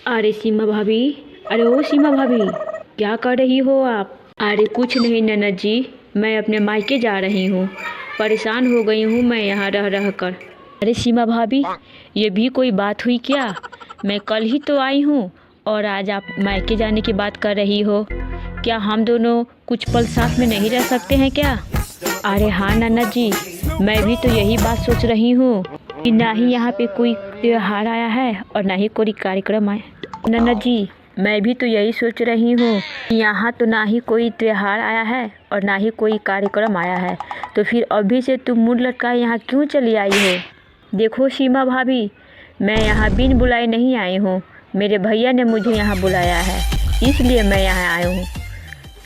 अरे सीमा भाभी, अरे ओ सीमा भाभी, क्या कर रही हो आप? अरे कुछ नहीं ननद जी, मैं अपने मायके जा रही हूँ। परेशान हो गई हूँ मैं यहाँ रह रह कर। अरे सीमा भाभी, ये भी कोई बात हुई क्या? मैं कल ही तो आई हूँ और आज आप मायके जाने की बात कर रही हो। क्या हम दोनों कुछ पल साथ में नहीं रह सकते हैं क्या? अरे हाँ ननद जी, मैं भी तो यही बात सोच रही हूँ कि ना ही यहाँ पे कोई त्योहार आया है और ना ही कोई कार्यक्रम आया। ननद जी, मैं भी तो यही सोच रही हूँ कि यहाँ तो ना ही कोई त्योहार आया है और ना ही कोई कार्यक्रम आया है, तो फिर अभी से तुम मुँह लटकाए यहाँ क्यों चली आई हो? देखो सीमा भाभी, मैं यहाँ बिन बुलाए नहीं आई हूँ। मेरे भैया ने मुझे यहाँ बुलाया है, इसलिए मैं यहाँ आई हूँ।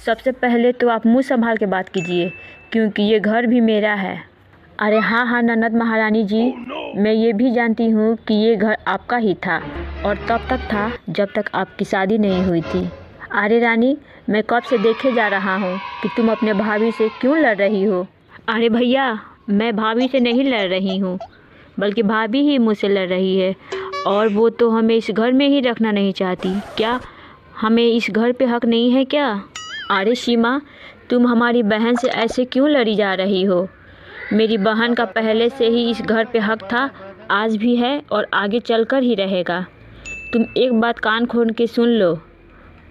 सबसे पहले तो आप मुँह संभाल के बात कीजिए, क्योंकि ये घर भी मेरा है। अरे हाँ हाँ ननद महारानी जी, मैं ये भी जानती हूँ कि ये घर आपका ही था और तब तक था जब तक आपकी शादी नहीं हुई थी। अरे रानी, मैं कब से देखे जा रहा हूँ कि तुम अपने भाभी से क्यों लड़ रही हो। अरे भैया, मैं भाभी से नहीं लड़ रही हूँ, बल्कि भाभी ही मुझसे लड़ रही है, और वो तो हमें इस घर में ही रखना नहीं चाहती। क्या हमें इस घर पे हक नहीं है क्या? अरे सीमा, तुम हमारी बहन से ऐसे क्यों लड़ी जा रही हो? मेरी बहन का पहले से ही इस घर पे हक था, आज भी है और आगे चलकर ही रहेगा। तुम एक बात कान खोल के सुन लो,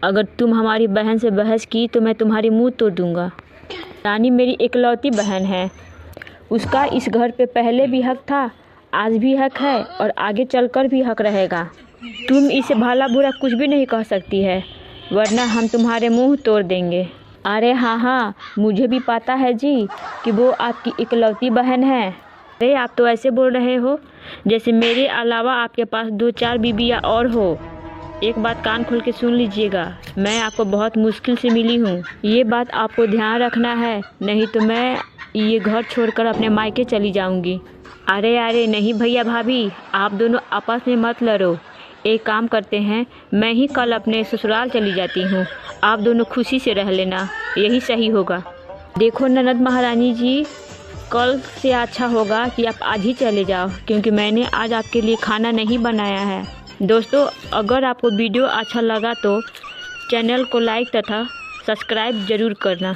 अगर तुम हमारी बहन से बहस की तो मैं तुम्हारी मुंह तोड़ दूंगा। रानी मेरी इकलौती बहन है, उसका इस घर पे पहले भी हक था, आज भी हक है और आगे चलकर भी हक रहेगा। तुम इसे भला बुरा कुछ भी नहीं कह सकती है, वरना हम तुम्हारे मुंह तोड़ देंगे। अरे हाँ हाँ, मुझे भी पता है जी कि वो आपकी इकलौती बहन है। अरे आप तो ऐसे बोल रहे हो जैसे मेरे अलावा आपके पास 2-4 बीबियाँ और हो। एक बात कान खोल के सुन लीजिएगा, मैं आपको बहुत मुश्किल से मिली हूँ, ये बात आपको ध्यान रखना है, नहीं तो मैं ये घर छोड़कर अपने मायके चली जाऊँगी। अरे नहीं भैया भाभी, आप दोनों आपस में मत लड़ो। एक काम करते हैं, मैं ही कल अपने ससुराल चली जाती हूँ, आप दोनों खुशी से रह लेना, यही सही होगा। देखो ननद महारानी जी, कल से अच्छा होगा कि आप आज ही चले जाओ, क्योंकि मैंने आज आपके लिए खाना नहीं बनाया है। दोस्तों, अगर आपको वीडियो अच्छा लगा तो चैनल को लाइक तथा सब्सक्राइब ज़रूर करना।